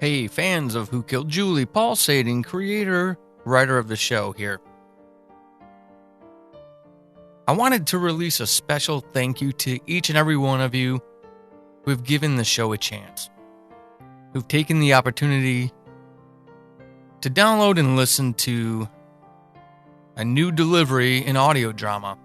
Hey, fans of Who Killed Julie, Paul Sading, creator, writer of the show here. I wanted to release a special thank you to each and every one of you who have given the show a chance, who've taken the opportunity to download and listen to a new delivery in audio drama.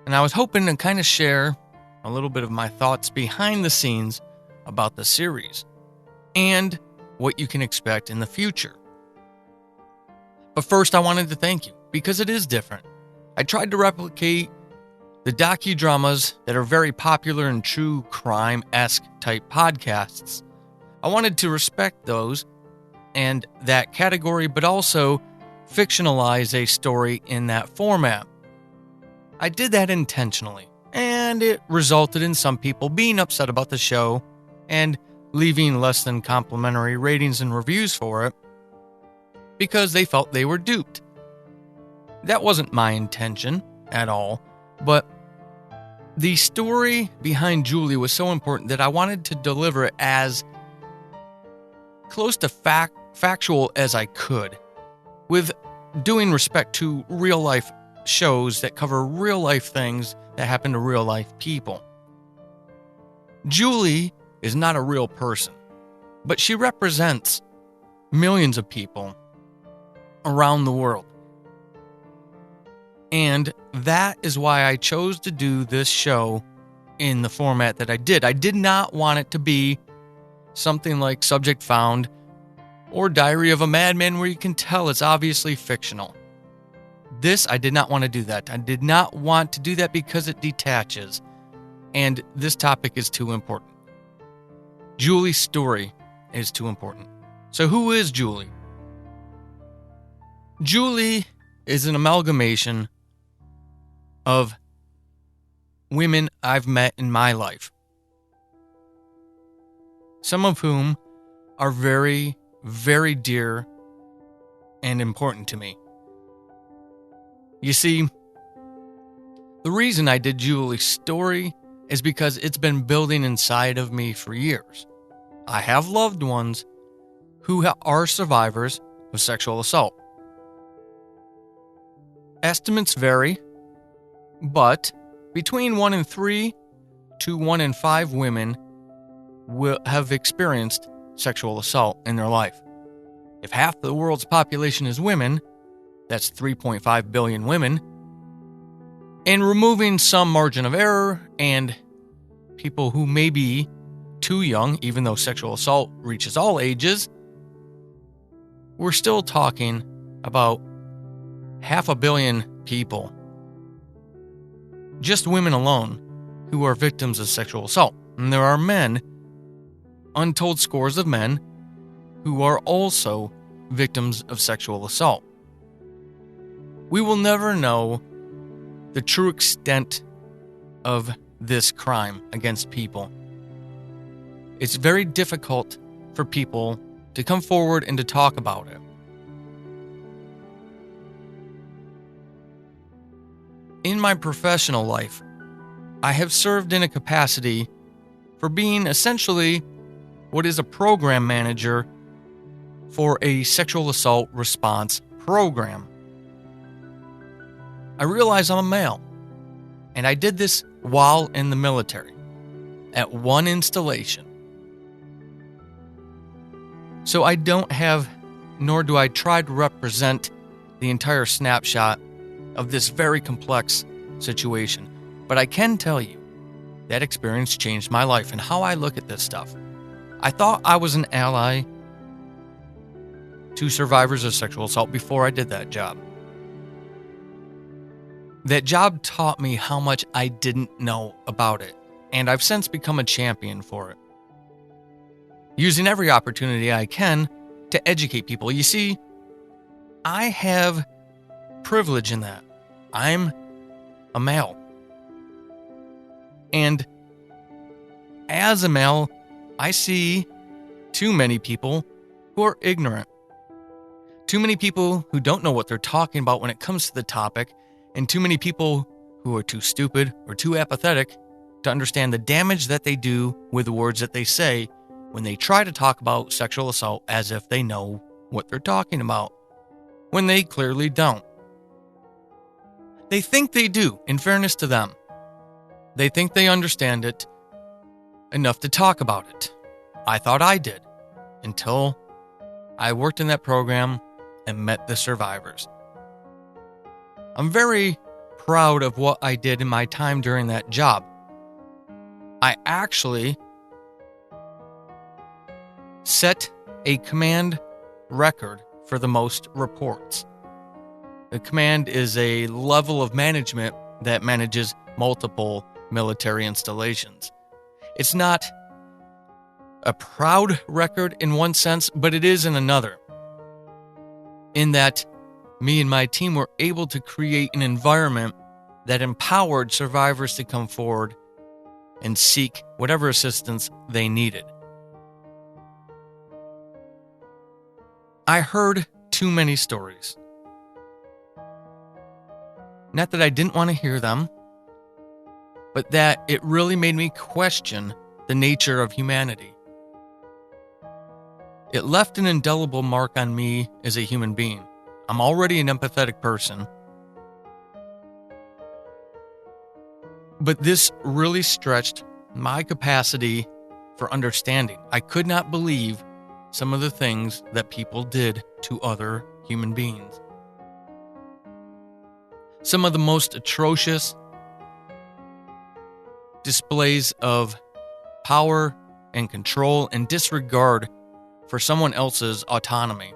And I was hoping to kind of share a little bit of my thoughts behind the scenes about the series and what you can expect in the future. But first, I wanted to thank you because it is different. I tried to replicate the docudramas that are very popular in true crime-esque type podcasts. I wanted to respect those and that category, but also fictionalize a story in that format. I did that intentionally, and it resulted in some people being upset about the show and leaving less than complimentary ratings and reviews for it because they felt they were duped. That wasn't my intention at all, but the story behind Julie was so important that I wanted to deliver it as close to factual as I could, with doing respect to real life shows that cover real life things that happen to real life people. Julie is not a real person, but she represents millions of people around the world. And that is why I chose to do this show in the format that I did. I did not want it to be something like Subject Found or Diary of a Madman, where you can tell it's obviously fictional. I did not want to do that. I did not want to do that because it detaches, and this topic is too important. Julie's story is too important. So who is Julie? Julie is an amalgamation of women I've met in my life, some of whom are very, very dear and important to me. You see, the reason I did Julie's story is because it's been building inside of me for years. I have loved ones who are survivors of sexual assault. Estimates vary, but between 1 in 3 to 1 in 5 women will have experienced sexual assault in their life. If half the world's population is women, that's 3.5 billion women. And removing some margin of error and people who may be too young, even though sexual assault reaches all ages, we're still talking about 500 million people, just women alone, who are victims of sexual assault. And there are men, untold scores of men, who are also victims of sexual assault. We will never know the true extent of this crime against people. It's very difficult for people to come forward and to talk about it. In my professional life, I have served in a capacity for being essentially what is a program manager for a sexual assault response program. I realize I'm a male, and I did this while in the military, at one installation. So I don't have, nor do I try to represent the entire snapshot of this very complex situation. But I can tell you, that experience changed my life and how I look at this stuff. I thought I was an ally to survivors of sexual assault before I did that job. That job taught me how much I didn't know about it, and I've since become a champion for it, using every opportunity I can to educate people. You see, I have privilege in that. I'm a male. And as a male, I see too many people who are ignorant. Too many people who don't know what they're talking about when it comes to the topic, and too many people who are too stupid or too apathetic to understand the damage that they do with the words that they say when they try to talk about sexual assault as if they know what they're talking about, when they clearly don't. They think they do, in fairness to them. They think they understand it enough to talk about it. I thought I did, until I worked in that program and met the survivors. I'm very proud of what I did in my time during that job. I actually set a command record for the most reports. The command is a level of management that manages multiple military installations. It's not a proud record in one sense, but it is in another. In that me and my team were able to create an environment that empowered survivors to come forward and seek whatever assistance they needed. I heard too many stories. Not that I didn't want to hear them, but that it really made me question the nature of humanity. It left an indelible mark on me as a human being. I'm already an empathetic person, but this really stretched my capacity for understanding. I could not believe some of the things that people did to other human beings. Some of the most atrocious displays of power and control and disregard for someone else's autonomy.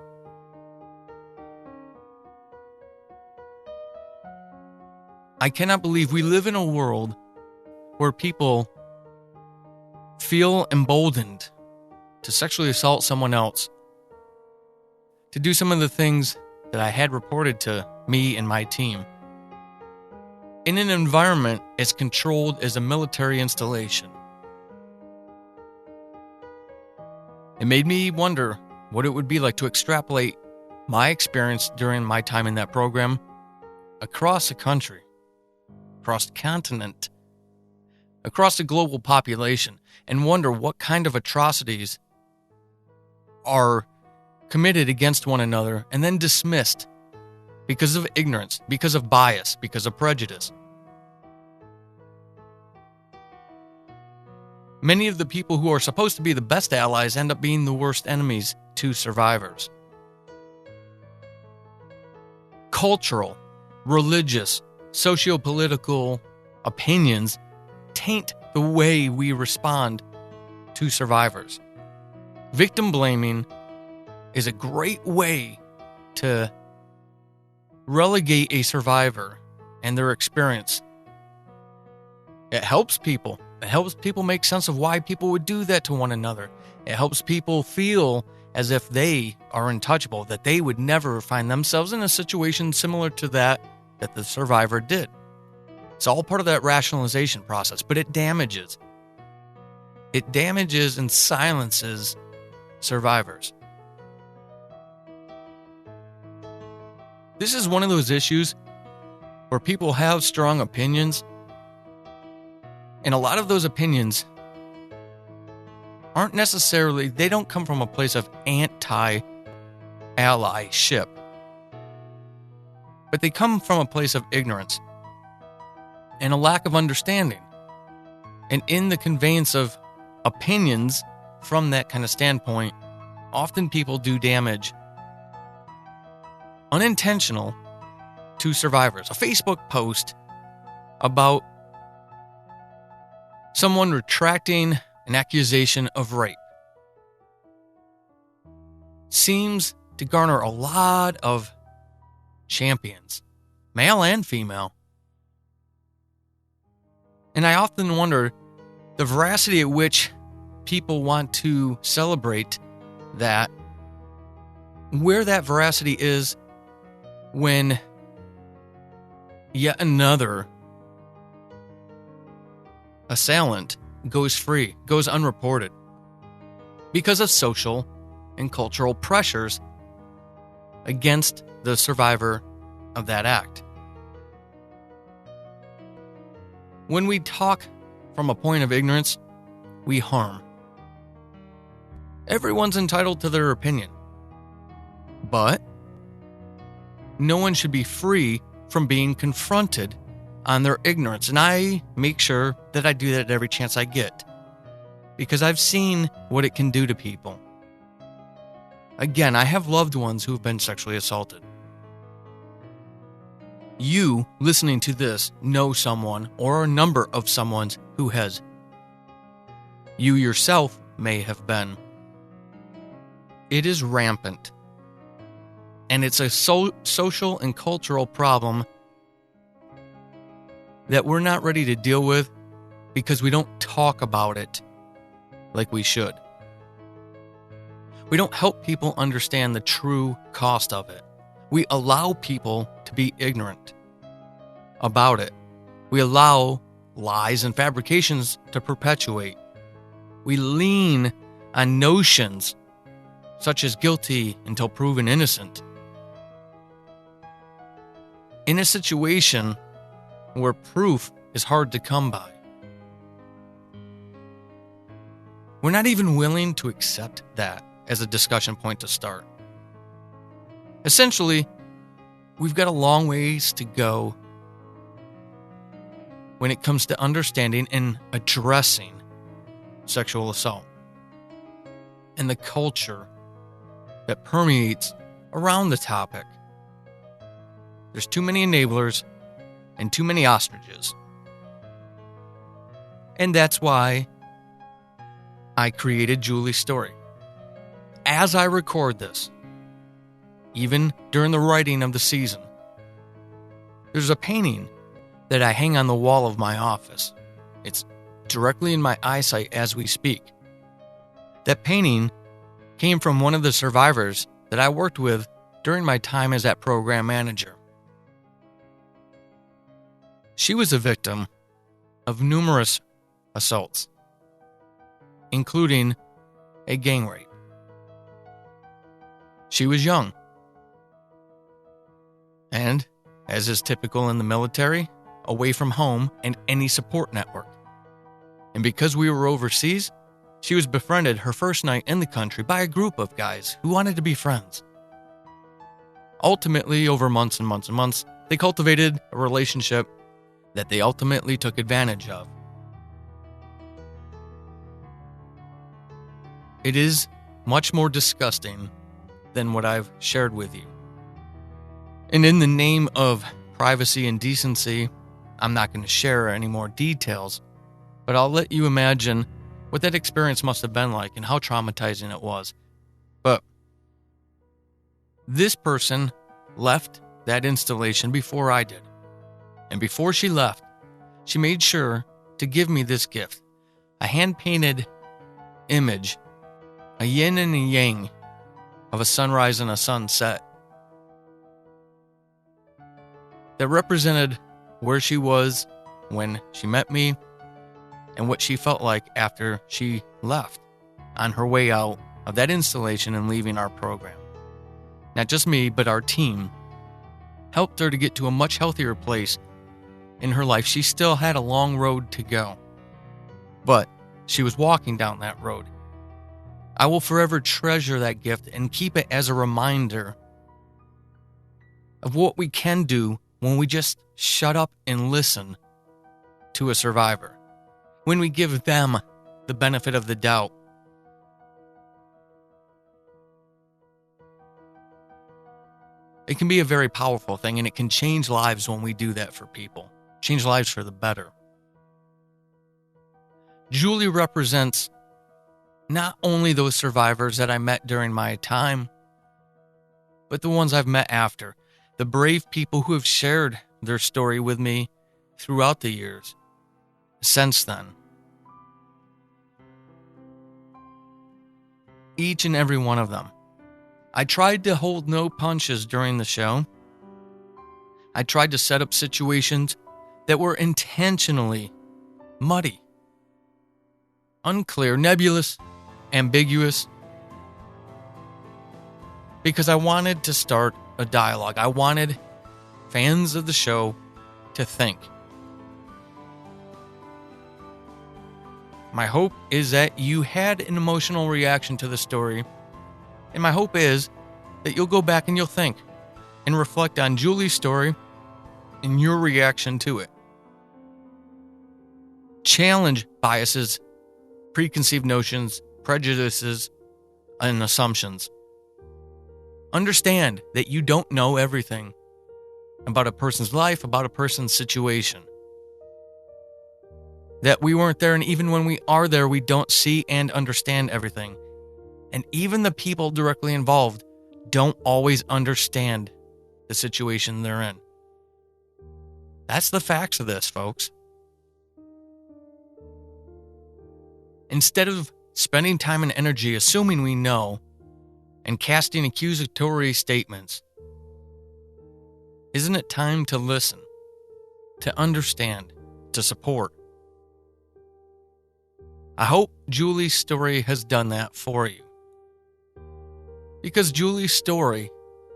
I cannot believe we live in a world where people feel emboldened to sexually assault someone else, to do some of the things that I had reported to me and my team, in an environment as controlled as a military installation. It made me wonder what it would be like to extrapolate my experience during my time in that program across the country, across the continent, across the global population, and wonder what kind of atrocities are committed against one another and then dismissed because of ignorance, because of bias, because of prejudice. Many of the people who are supposed to be the best allies end up being the worst enemies to survivors. Cultural, religious, socio-political opinions taint the way we respond to survivors. Victim blaming is a great way to relegate a survivor and their experience. It helps people. It helps people make sense of why people would do that to one another. It helps people feel as if they are untouchable, that they would never find themselves in a situation similar to that the survivor did. It's all part of that rationalization process, but it damages. It damages and silences survivors. This is one of those issues where people have strong opinions, and a lot of those opinions aren't necessarily, they don't come from a place of anti-allyship, but they come from a place of ignorance and a lack of understanding. And in the conveyance of opinions from that kind of standpoint, often people do damage, unintentional, to survivors. A Facebook post about someone retracting an accusation of rape seems to garner a lot of champions, male and female. And I often wonder the veracity at which people want to celebrate that, where that veracity is when yet another assailant goes free, goes unreported, because of social and cultural pressures against the survivor of that act. When we talk from a point of ignorance, we harm. Everyone's entitled to their opinion, but no one should be free from being confronted on their ignorance. And I make sure that I do that every chance I get, because I've seen what it can do to people. Again, I have loved ones who have been sexually assaulted. You, listening to this, know someone or a number of someones who has. You yourself may have been. It is rampant. And it's a social and cultural problem that we're not ready to deal with because we don't talk about it like we should. We don't help people understand the true cost of it. We allow people to be ignorant about it. We allow lies and fabrications to perpetuate. We lean on notions such as guilty until proven innocent. In a situation where proof is hard to come by, we're not even willing to accept that as a discussion point to start. Essentially, we've got a long ways to go when it comes to understanding and addressing sexual assault and the culture that permeates around the topic. There's too many enablers and too many ostriches. And that's why I created Julie's story. As I record this, even during the writing of the season, there's a painting that I hang on the wall of my office. It's directly in my eyesight as we speak. That painting came from one of the survivors that I worked with during my time as that program manager. She was a victim of numerous assaults, including a gang rape. She was young, and, as is typical in the military, away from home and any support network. And because we were overseas, she was befriended her first night in the country by a group of guys who wanted to be friends. Ultimately, over months and months and months, they cultivated a relationship that they ultimately took advantage of. It is much more disgusting than what I've shared with you. And in the name of privacy and decency, I'm not going to share any more details, but I'll let you imagine what that experience must have been like and how traumatizing it was. But this person left that installation before I did. And before she left, she made sure to give me this gift, a hand-painted image, a yin and a yang of a sunrise and a sunset that represented where she was when she met me and what she felt like after she left on her way out of that installation and leaving our program. Not just me, but our team helped her to get to a much healthier place in her life. She still had a long road to go, but she was walking down that road. I will forever treasure that gift and keep it as a reminder of what we can do when we just shut up and listen to a survivor, when we give them the benefit of the doubt. It can be a very powerful thing, and it can change lives when we do that for people. Change lives for the better. Julie represents not only those survivors that I met during my time, but the ones I've met after. The brave people who have shared their story with me throughout the years since then. Each and every one of them. I tried to hold no punches during the show. I tried to set up situations that were intentionally muddy, unclear, nebulous, ambiguous, because I wanted to start a dialogue. I wanted fans of the show to think. My hope is that you had an emotional reaction to the story, and my hope is that you'll go back and you'll think and reflect on Julie's story and your reaction to it. Challenge biases, preconceived notions, prejudices, and assumptions. Understand that you don't know everything about a person's life, about a person's situation. That we weren't there, and even when we are there, we don't see and understand everything. And even the people directly involved don't always understand the situation they're in. That's the facts of this, folks. Instead of spending time and energy assuming we know and casting accusatory statements, isn't it time to listen, to understand, to support? I hope Julie's story has done that for you. Because Julie's story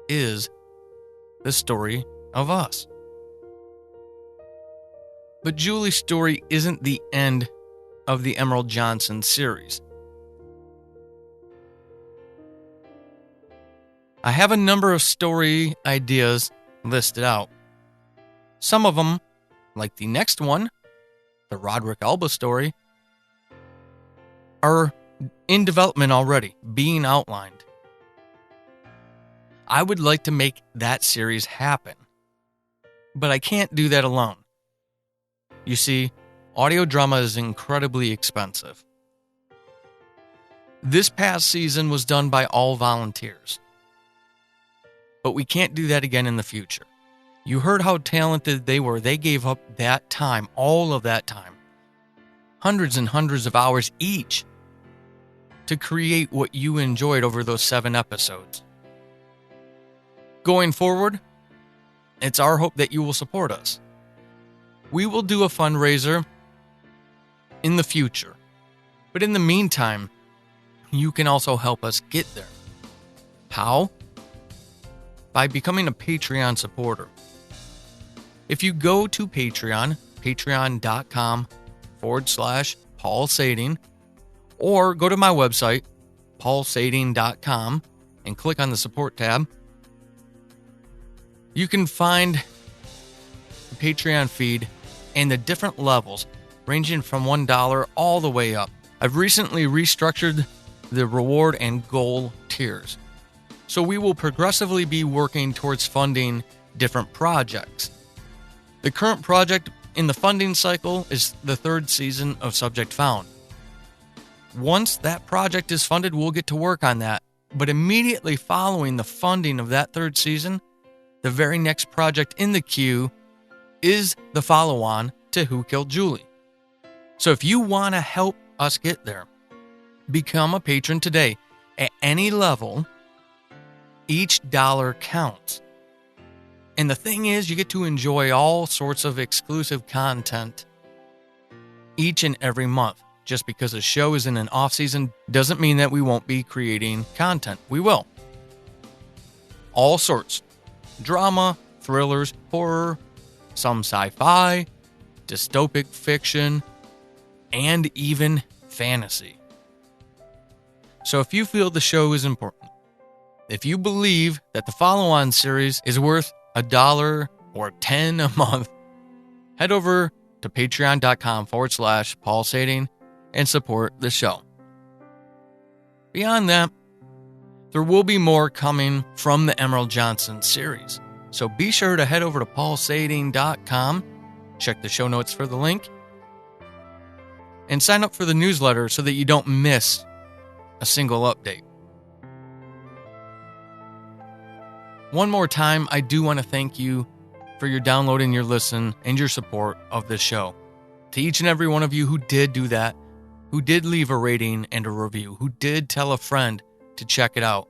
is the story of us. But Julie's story isn't the end of the Emerald Johnson series. I have a number of story ideas listed out. Some of them, like the next one, the Roderick Elba story, are in development already, being outlined. I would like to make that series happen, but I can't do that alone. You see, audio drama is incredibly expensive. This past season was done by all volunteers, but we can't do that again in the future. You heard how talented they were. They gave up that time, all of that time, hundreds and hundreds of hours each, to create what you enjoyed over those 7 episodes. Going forward, it's our hope that you will support us. We will do a fundraiser in the future, but in the meantime, you can also help us get there. How? By becoming a Patreon supporter. If you go to Patreon, patreon.com/Paul Sading, or go to my website, paulsading.com, and click on the support tab, you can find the Patreon feed and the different levels, ranging from $1 all the way up. I've recently restructured the reward and goal tiers, so we will progressively be working towards funding different projects. The current project in the funding cycle is the 3rd season of Subject Found. Once that project is funded, we'll get to work on that. But immediately following the funding of that 3rd season, the very next project in the queue is the follow-on to Who Killed Julie. So if you want to help us get there, become a patron today. At any level, each dollar counts. And the thing is, you get to enjoy all sorts of exclusive content each and every month. Just because a show is in an off-season doesn't mean that we won't be creating content. We will. All sorts. Drama, thrillers, horror, some sci-fi, dystopic fiction, and even fantasy. So if you feel the show is important, if you believe that the follow-on series is worth $1 or $10 a month, head over to patreon.com/Paul Sading and support the show. Beyond that, there will be more coming from the Emerald Johnson series. So be sure to head over to paulsading.com, check the show notes for the link, and sign up for the newsletter so that you don't miss a single update. One more time, I do want to thank you for your download and your listen and your support of this show. To each and every one of you who did do that, who did leave a rating and a review, who did tell a friend to check it out,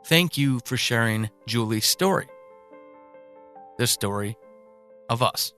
thank you for sharing Julie's story, the story of us.